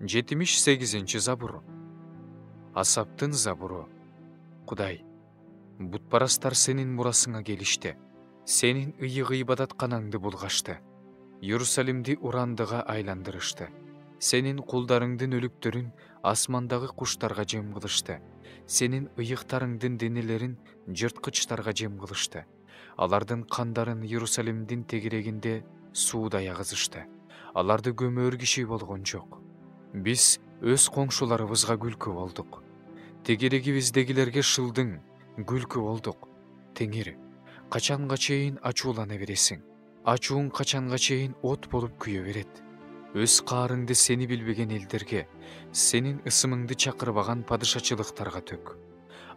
78 забур. Асаптын забуру. Кудай, бутпарастар сенин мурасыңа келишти. Сенин ыйык ибадатканаңды булгашты. Иерусалимди урандыга айландырышты. Сенин кулдарыңдын өлүктөрүн асмандагы куштарга жем кылышты. Сенин ыйыктарыңдын денелерин жырткычтарга жем кылышты. Алардын кандарын Иерусалимдин тегерегинде суудай агызышты. Аларды көмөр киши болгон жок. Биз өз коңшуларыбызга күлкү болдук. Тегерегибиздегилерге шылдың, күлкү болдук. Теңир, качанга чейин ачуулана бересиң? Ачуун качанга чейин от болуп күйө берет? Өз каарыңды сени билбеген элдерге, сенин ысымыңды чакырбаган падышачылыктарга төк.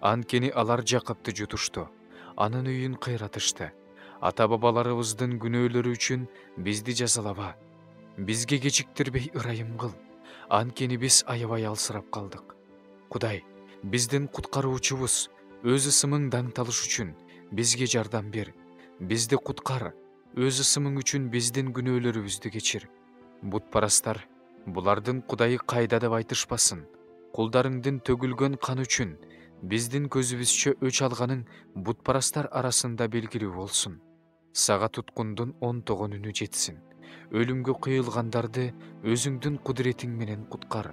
Анткени алар Жакыпты жутушту, анын үйүн кыйратышты. Ата-бабаларыбыздын күнөөлөрү үчүн бизди жазалаба. Бизге кечиктирбей ырайым кыл. Анткени биз аябай алсырап калдык. Кудай, биздин куткаруучубуз, өз ысымың даңталыш үчүн бизге жардам бер. Бизди куткар, өз ысымың үчүн биздин күнөөлөрүбүздү кечир. Бутпарастар, булардын Кудайы кайда деп айтышпасын. Кулдарыңдын төгүлгөн каны үчүн биздин көзүбүзчө өч алганың бутпарастар арасында белгилүү болсун. Сага туткундун онтогон үнү жетсин. Өлүмгө кыйылгандарды өзүңдүн кудуретиң менен куткар.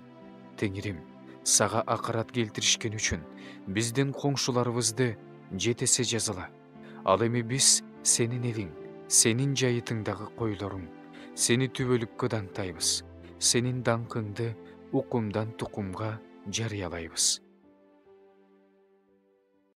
Теңирим, сага акырат келтиришкен үчүн биздин коңшуларыбызды жетесе жазала. Ал эми биз сенин элиң, сенин жайытыңдагы койлоруң. Сени түбөлүккө даңтайбыз. Сенин даңкыңды укумдан тукумга жарыялайбыз.